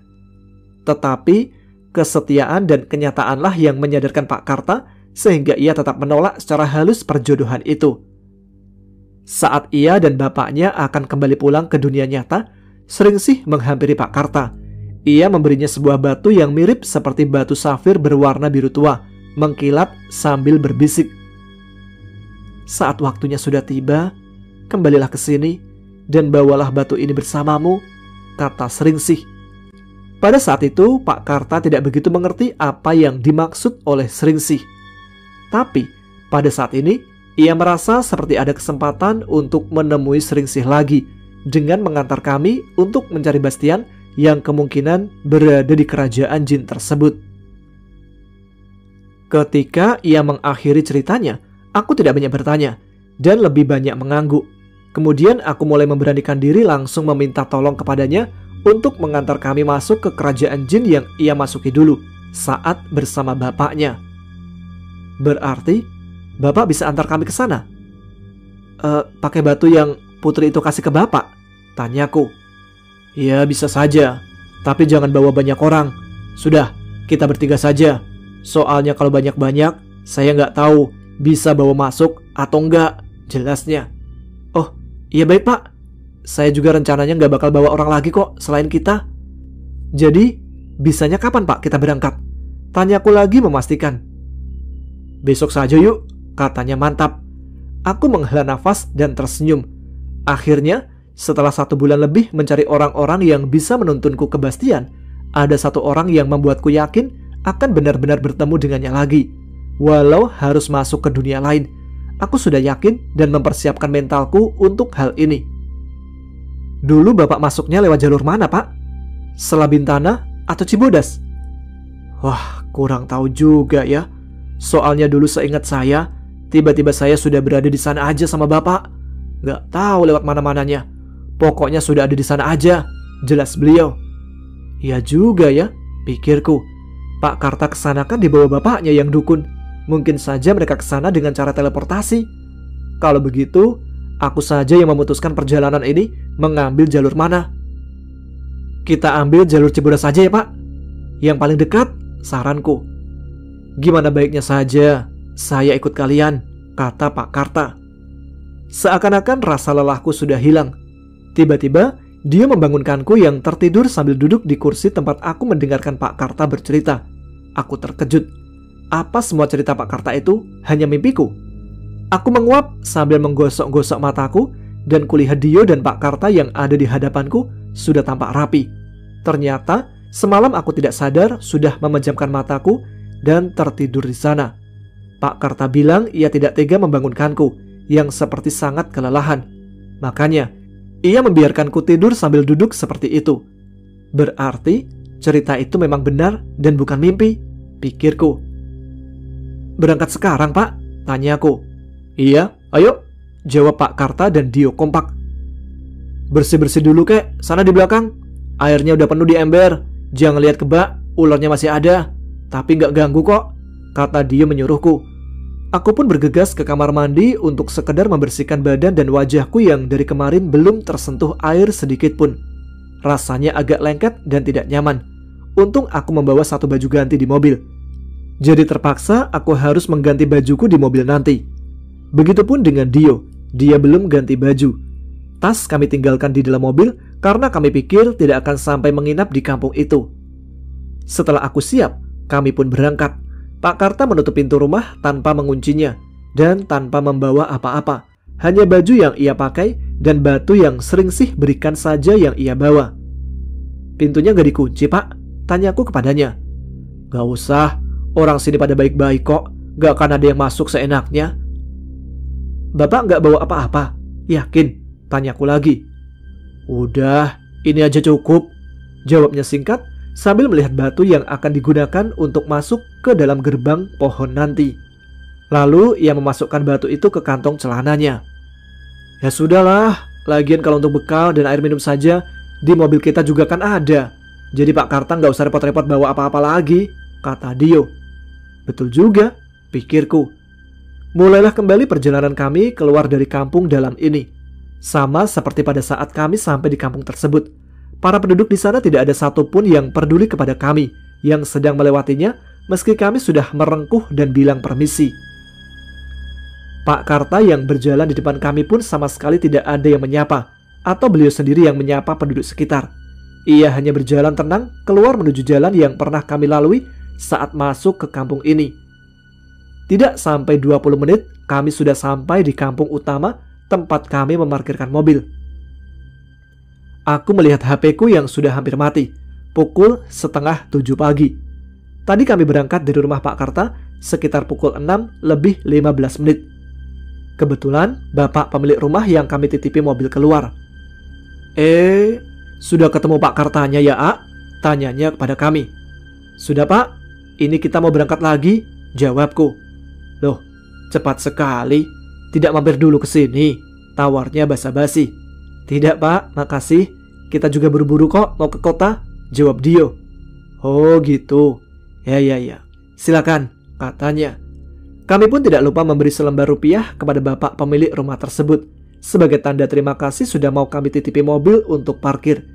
Tetapi kesetiaan dan kenyataanlah yang menyadarkan Pak Karta sehingga ia tetap menolak secara halus perjodohan itu. Saat ia dan bapaknya akan kembali pulang ke dunia nyata, Sringsih menghampiri Pak Karta. Ia memberinya sebuah batu yang mirip seperti batu safir berwarna biru tua, mengkilat sambil berbisik. Saat waktunya sudah tiba, kembalilah ke sini dan bawalah batu ini bersamamu, kata Sringsih. Pada saat itu, Pak Karta tidak begitu mengerti apa yang dimaksud oleh Sringsih. Tapi, pada saat ini, ia merasa seperti ada kesempatan untuk menemui Sringsih lagi dengan mengantar kami untuk mencari Bastian yang kemungkinan berada di kerajaan jin tersebut. Ketika ia mengakhiri ceritanya, aku tidak banyak bertanya dan lebih banyak mengangguk. Kemudian aku mulai memberanikan diri langsung meminta tolong kepadanya untuk mengantar kami masuk ke kerajaan jin yang ia masuki dulu saat bersama bapaknya. Berarti bapak bisa antar kami ke sana? Pakai batu yang putri itu kasih ke bapak? Tanyaku. Ya bisa saja, tapi jangan bawa banyak orang. Sudah, kita bertiga saja. Soalnya kalau banyak-banyak, saya nggak tahu bisa bawa masuk atau enggak, jelasnya. Oh, iya baik pak. Saya juga rencananya nggak bakal bawa orang lagi kok selain kita. Jadi, bisanya kapan pak kita berangkat? Tanyaku lagi memastikan. Besok saja yuk, katanya mantap. Aku menghela nafas dan tersenyum. Akhirnya, setelah 1 bulan lebih mencari orang-orang yang bisa menuntunku ke Bastian, ada satu orang yang membuatku yakin akan benar-benar bertemu dengannya lagi. Walau harus masuk ke dunia lain, aku sudah yakin dan mempersiapkan mentalku untuk hal ini. Dulu bapak masuknya lewat jalur mana pak? Selabintana atau Cibodas? Wah, kurang tahu juga ya. Soalnya dulu seingat saya, tiba-tiba saya sudah berada di sana aja sama bapak. Gak tahu lewat mana-mananya. Pokoknya sudah ada di sana aja, jelas beliau. Ya juga ya, pikirku. Pak Karta kesana kan dibawa bapaknya yang dukun. Mungkin saja mereka kesana dengan cara teleportasi. Kalau begitu, aku saja yang memutuskan perjalanan ini mengambil jalur mana. Kita ambil jalur Cibodas saja ya pak. Yang paling dekat, saranku. Gimana baiknya saja, saya ikut kalian, kata Pak Karta. Seakan-akan rasa lelahku sudah hilang. Tiba-tiba, dia membangunkanku yang tertidur sambil duduk di kursi tempat aku mendengarkan Pak Karta bercerita. Aku terkejut. Apa semua cerita Pak Karta itu hanya mimpiku? Aku menguap sambil menggosok-gosok mataku dan kulihat Dio dan Pak Karta yang ada di hadapanku sudah tampak rapi. Ternyata semalam aku tidak sadar sudah memejamkan mataku dan tertidur di sana. Pak Karta bilang ia tidak tega membangunkanku yang seperti sangat kelelahan. Makanya ia membiarkanku tidur sambil duduk seperti itu. Berarti cerita itu memang benar dan bukan mimpi, pikirku. Berangkat sekarang pak? Tanyaku. Iya, ayo, jawab Pak Karta dan Dio kompak. Bersih-bersih dulu kek, sana di belakang. Airnya udah penuh di ember. Jangan lihat ke bak, ularnya masih ada. Tapi gak ganggu kok, kata Dio menyuruhku. Aku pun bergegas ke kamar mandi untuk sekedar membersihkan badan dan wajahku yang dari kemarin belum tersentuh air sedikit pun. Rasanya agak lengket dan tidak nyaman. Untung aku membawa satu baju ganti di mobil. Jadi terpaksa aku harus mengganti bajuku di mobil nanti. Begitupun dengan Dio, dia belum ganti baju. Tas kami tinggalkan di dalam mobil karena kami pikir tidak akan sampai menginap di kampung itu. Setelah aku siap, kami pun berangkat. Pak Karta menutup pintu rumah tanpa menguncinya dan tanpa membawa apa-apa. Hanya baju yang ia pakai dan batu yang Sringsih berikan saja yang ia bawa. Pintunya gak dikunci pak? Tanyaku kepadanya. Gak usah, orang sini pada baik-baik kok. Gak akan ada yang masuk seenaknya. Bapak gak bawa apa-apa? Yakin? Tanyaku lagi. Udah, ini aja cukup, jawabnya singkat sambil melihat batu yang akan digunakan untuk masuk ke dalam gerbang pohon nanti. Lalu ia memasukkan batu itu ke kantong celananya. Ya sudahlah, lagian kalau untuk bekal dan air minum saja di mobil kita juga kan ada. Jadi Pak Karta nggak usah repot-repot bawa apa-apa lagi, kata Dio. Betul juga, pikirku. Mulailah kembali perjalanan kami keluar dari kampung dalam ini. Sama seperti pada saat kami sampai di kampung tersebut. Para penduduk di sana tidak ada satupun yang peduli kepada kami yang sedang melewatinya, meski kami sudah merengkuh dan bilang permisi. Pak Karta yang berjalan di depan kami pun sama sekali tidak ada yang menyapa, atau beliau sendiri yang menyapa penduduk sekitar. Ia hanya berjalan tenang keluar menuju jalan yang pernah kami lalui saat masuk ke kampung ini. Tidak sampai 20 menit, kami sudah sampai di kampung utama tempat kami memarkirkan mobil. Aku melihat HP-ku yang sudah hampir mati, pukul 6:30 pagi. Tadi kami berangkat dari rumah Pak Karta sekitar pukul 6:15 menit. Kebetulan bapak pemilik rumah yang kami titipi mobil keluar. Sudah ketemu Pak Kartanya ya, A? Tanyanya kepada kami. Sudah Pak, ini kita mau berangkat lagi, jawabku. Loh, cepat sekali. Tidak mampir dulu ke sini, tawarnya basa-basi. Tidak Pak, makasih. Kita juga buru-buru kok mau ke kota, jawab Dio. Oh gitu. Ya. Silakan, katanya. Kami pun tidak lupa memberi selembar rupiah kepada bapak pemilik rumah tersebut sebagai tanda terima kasih sudah mau kami titipi mobil untuk parkir.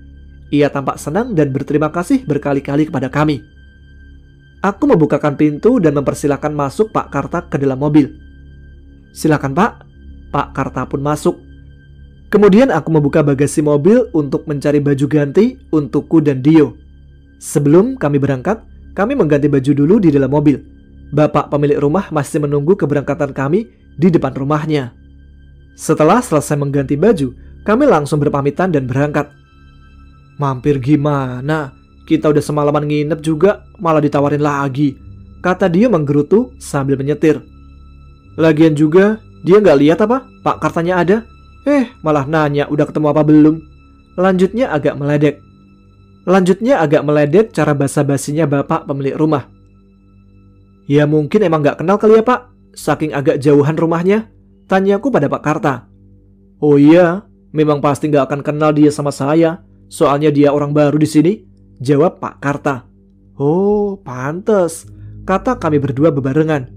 Ia tampak senang dan berterima kasih berkali-kali kepada kami. Aku membukakan pintu dan mempersilahkan masuk Pak Karta ke dalam mobil. Silakan Pak. Pak Karta pun masuk. Kemudian aku membuka bagasi mobil untuk mencari baju ganti untukku dan Dio. Sebelum kami berangkat, kami mengganti baju dulu di dalam mobil. Bapak pemilik rumah masih menunggu keberangkatan kami di depan rumahnya. Setelah selesai mengganti baju, kami langsung berpamitan dan berangkat. Mampir gimana? Kita udah semalaman nginep juga, malah ditawarin lagi, kata dia menggerutu sambil menyetir. Lagian juga, dia nggak lihat apa Pak Kartanya ada? Malah nanya udah ketemu apa belum. Lanjutnya agak meledek cara basa-basinya bapak pemilik rumah. Ya mungkin emang nggak kenal kali ya Pak, saking agak jauhan rumahnya, tanyaku pada Pak Karta. Oh iya, memang pasti nggak akan kenal dia sama saya, soalnya dia orang baru di sini, jawab Pak Karta. Oh, pantes, kata kami berdua bebarengan.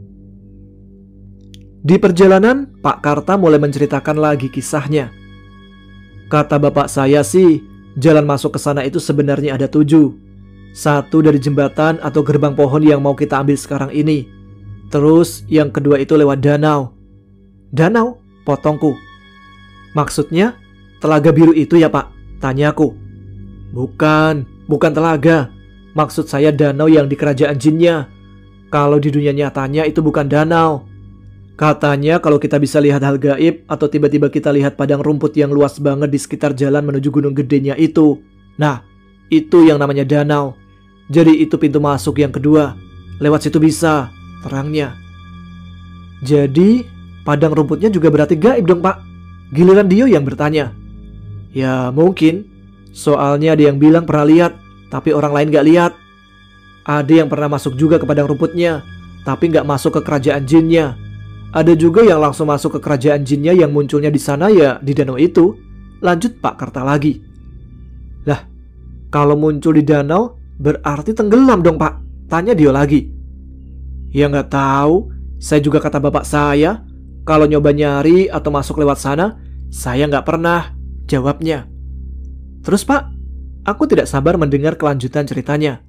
Di perjalanan, Pak Karta mulai menceritakan lagi kisahnya. Kata bapak saya sih, jalan masuk ke sana itu sebenarnya ada 7. 1 dari jembatan atau gerbang pohon yang mau kita ambil sekarang ini. Terus yang kedua itu lewat danau. Danau? Potongku. Maksudnya, telaga biru itu ya Pak? Tanyaku. Bukan telaga. Maksud saya danau yang di kerajaan jinnya. Kalau di dunia nyatanya itu bukan danau. Katanya kalau kita bisa lihat hal gaib atau tiba-tiba kita lihat padang rumput yang luas banget di sekitar jalan menuju gunung gedenya itu. Nah, itu yang namanya danau. Jadi itu pintu masuk yang kedua. Lewat situ bisa, terangnya. Jadi, padang rumputnya juga berarti gaib dong Pak? Giliran Dio yang bertanya. Ya mungkin. Soalnya ada yang bilang pernah lihat, tapi orang lain gak lihat. Ada yang pernah masuk juga ke padang rumputnya, tapi gak masuk ke kerajaan jinnya. Ada juga yang langsung masuk ke kerajaan jinnya yang munculnya di sana ya di danau itu. Lanjut Pak Karta lagi. Lah, kalau muncul di danau berarti tenggelam dong Pak? Tanya Dio lagi. Ya nggak tahu. Saya juga kata bapak saya, kalau nyoba nyari atau masuk lewat sana, saya nggak pernah, jawabnya. Terus Pak, aku tidak sabar mendengar kelanjutan ceritanya.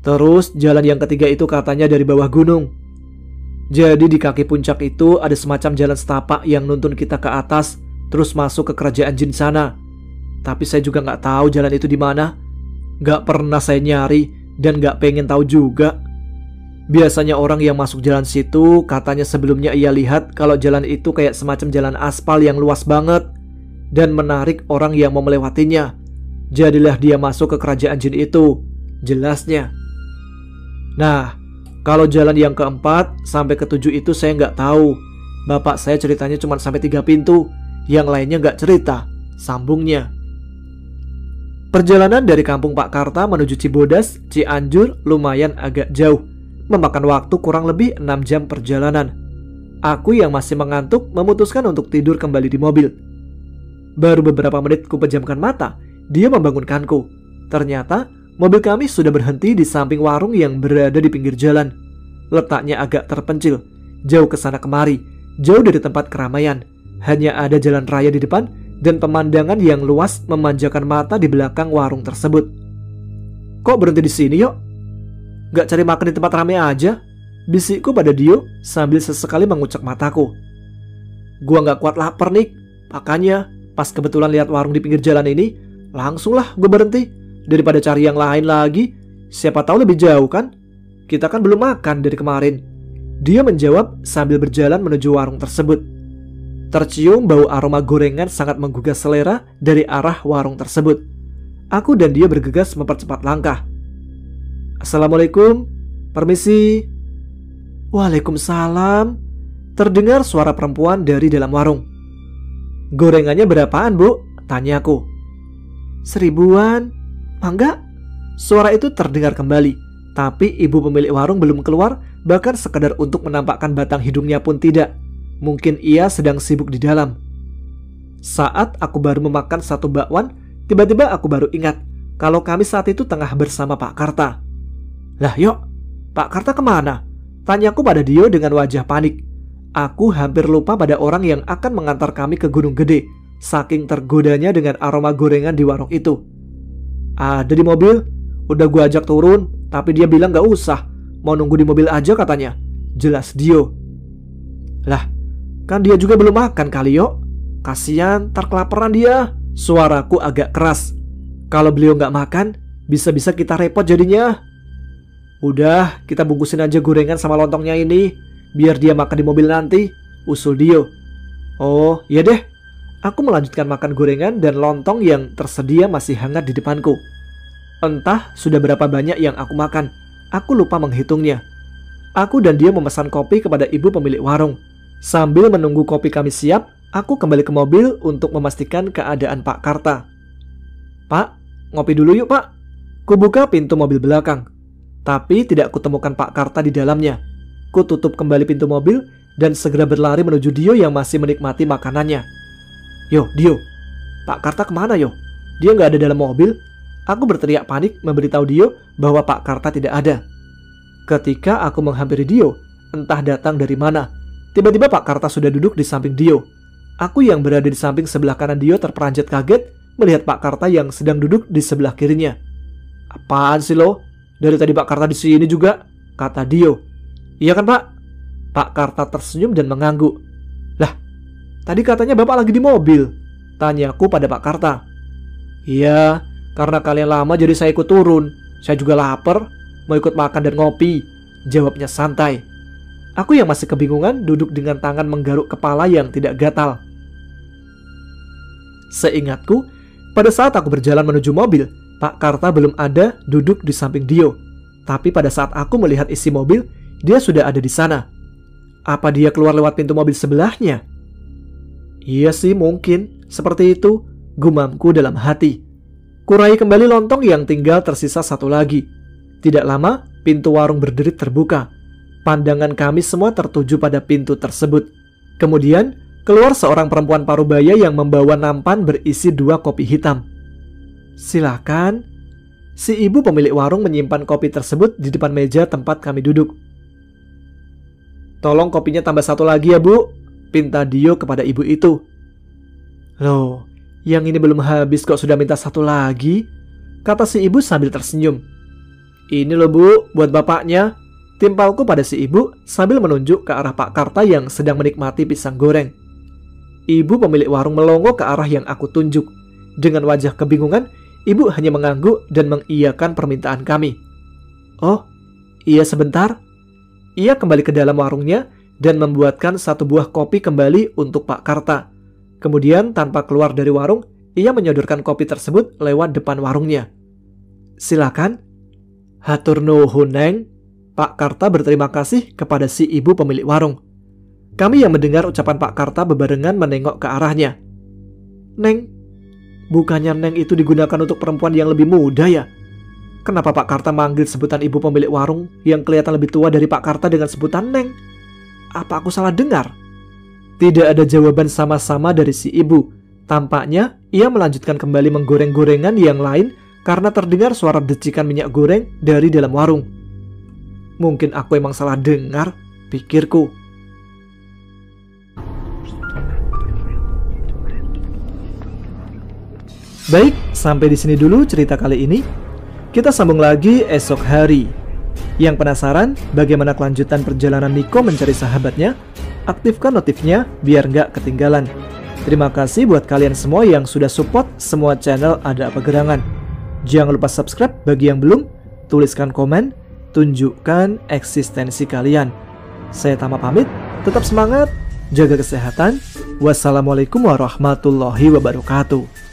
Terus jalan yang ketiga itu katanya dari bawah gunung. Jadi di kaki puncak itu ada semacam jalan setapak yang nuntun kita ke atas, terus masuk ke kerajaan jin sana. Tapi saya juga nggak tahu jalan itu di mana. Nggak pernah saya nyari dan nggak pengen tahu juga. Biasanya orang yang masuk jalan situ katanya sebelumnya ia lihat kalau jalan itu kayak semacam jalan aspal yang luas banget dan menarik orang yang mau melewatinya. Jadilah dia masuk ke kerajaan jin itu, jelasnya. Nah, kalau jalan yang keempat sampai ke-7 itu saya nggak tahu. Bapak saya ceritanya cuma sampai 3 pintu, yang lainnya nggak cerita, sambungnya. Perjalanan dari kampung Pak Karta menuju Cibodas, Cianjur lumayan agak jauh. memakan waktu kurang lebih 6 jam perjalanan. Aku yang masih mengantuk memutuskan untuk tidur kembali di mobil. Baru beberapa menit ku pejamkan mata, dia membangunkanku. Ternyata mobil kami sudah berhenti di samping warung yang berada di pinggir jalan. Letaknya agak terpencil, jauh ke sana kemari, jauh dari tempat keramaian. Hanya ada jalan raya di depan dan pemandangan yang luas memanjakan mata di belakang warung tersebut. Kok berhenti di sini, Yok? Gak cari makan di tempat ramai aja? Bisikku pada Dio sambil sesekali mengucek mataku. Gua gak kuat lapar nih. Makanya pas kebetulan lihat warung di pinggir jalan ini, langsunglah gue berhenti. Daripada cari yang lain lagi, siapa tahu lebih jauh kan? Kita kan belum makan dari kemarin. Dia menjawab sambil berjalan menuju warung tersebut. Tercium bau aroma gorengan sangat menggugah selera dari arah warung tersebut. Aku dan dia bergegas mempercepat langkah. Assalamualaikum, permisi. Waalaikumsalam. Terdengar suara perempuan dari dalam warung. Gorengannya berapaan, Bu? Tanyaku. 1000-an. Mangga? Suara itu terdengar kembali. Tapi ibu pemilik warung belum keluar, bahkan sekadar untuk menampakkan batang hidungnya pun tidak. Mungkin ia sedang sibuk di dalam. Saat aku baru memakan satu bakwan, tiba-tiba aku baru ingat kalau kami saat itu tengah bersama Pak Karta. Lah, Yok, Pak Karta kemana? Tanyaku pada Dio dengan wajah panik. Aku hampir lupa pada orang yang akan mengantar kami ke Gunung Gede, saking tergodanya dengan aroma gorengan di warung itu. Ada di mobil, udah gue ajak turun, tapi dia bilang gak usah, mau nunggu di mobil aja katanya. Jelas Dio. Lah, kan dia juga belum makan kali, Yok. Kasian, ntar kelaparan dia. Suaraku agak keras. Kalau beliau gak makan, bisa-bisa kita repot jadinya. Udah, kita bungkusin aja gorengan sama lontongnya ini, biar dia makan di mobil nanti, usul Dio. Oh, iya deh. Aku melanjutkan makan gorengan dan lontong yang tersedia masih hangat di depanku. Entah sudah berapa banyak yang aku makan, aku lupa menghitungnya. Aku dan dia memesan kopi kepada ibu pemilik warung. Sambil menunggu kopi kami siap, aku kembali ke mobil untuk memastikan keadaan Pak Karta. Pak, ngopi dulu yuk, Pak. Kubuka pintu mobil belakang. Tapi tidak kutemukan Pak Karta di dalamnya. Ku tutup kembali pintu mobil dan segera berlari menuju Dio yang masih menikmati makanannya. Yo, Dio, Pak Karta kemana yo? Dia nggak ada dalam mobil. Aku berteriak panik memberitahu Dio bahwa Pak Karta tidak ada. Ketika aku menghampiri Dio, entah datang dari mana, tiba-tiba Pak Karta sudah duduk di samping Dio. Aku yang berada di samping sebelah kanan Dio terperanjat kaget melihat Pak Karta yang sedang duduk di sebelah kirinya. Apaan sih lo? Dari tadi Pak Karta di sini juga, kata Dio. Iya kan, Pak? Pak Karta tersenyum dan mengangguk. Lah, tadi katanya Bapak lagi di mobil, tanyaku pada Pak Karta. Iya, karena kalian lama jadi saya ikut turun. Saya juga lapar, mau ikut makan dan ngopi, jawabnya santai. Aku yang masih kebingungan duduk dengan tangan menggaruk kepala yang tidak gatal. Seingatku, pada saat aku berjalan menuju mobil, Pak Karta belum ada duduk di samping Dio. Tapi pada saat aku melihat isi mobil, dia sudah ada di sana. Apa dia keluar lewat pintu mobil sebelahnya? Iya sih, mungkin seperti itu, gumamku dalam hati. Kurai kembali lontong yang tinggal tersisa satu lagi. Tidak lama, pintu warung berderit terbuka. Pandangan kami semua tertuju pada pintu tersebut. Kemudian, keluar seorang perempuan parubaya yang membawa nampan berisi 2 kopi hitam. Silakan. Si ibu pemilik warung menyimpan kopi tersebut di depan meja tempat kami duduk. Tolong kopinya tambah 1 lagi ya, Bu, pinta Dio kepada ibu itu. Loh, yang ini belum habis kok sudah minta 1 lagi, kata si ibu sambil tersenyum. Ini loh, Bu, buat bapaknya, timpalku pada si ibu sambil menunjuk ke arah Pak Karta yang sedang menikmati pisang goreng. Ibu pemilik warung melongo ke arah yang aku tunjuk. Dengan wajah kebingungan, ibu hanya mengangguk dan mengiyakan permintaan kami. Oh, iya sebentar. Ia kembali ke dalam warungnya dan membuatkan 1 buah kopi kembali untuk Pak Karta. Kemudian tanpa keluar dari warung, ia menyodorkan kopi tersebut lewat depan warungnya. Silakan. Hatur nuhun, Neng. Pak Karta berterima kasih kepada si ibu pemilik warung. Kami yang mendengar ucapan Pak Karta bebarengan menengok ke arahnya. Neng, bukannya Neng itu digunakan untuk perempuan yang lebih muda ya? Kenapa Pak Karta manggil sebutan ibu pemilik warung yang kelihatan lebih tua dari Pak Karta dengan sebutan Neng? Apa aku salah dengar? Tidak ada jawaban sama-sama dari si ibu. Tampaknya ia melanjutkan kembali menggoreng gorengan yang lain karena terdengar suara decikan minyak goreng dari dalam warung. Mungkin aku emang salah dengar, pikirku. Baik, sampai di sini dulu cerita kali ini. Kita sambung lagi esok hari. Yang penasaran bagaimana kelanjutan perjalanan Niko mencari sahabatnya? Aktifkan notifnya biar nggak ketinggalan. Terima kasih buat kalian semua yang sudah support semua channel Ada Apa Gerangan. Jangan lupa subscribe bagi yang belum, tuliskan komen, tunjukkan eksistensi kalian. Saya Tama pamit, tetap semangat, jaga kesehatan. Wassalamualaikum warahmatullahi wabarakatuh.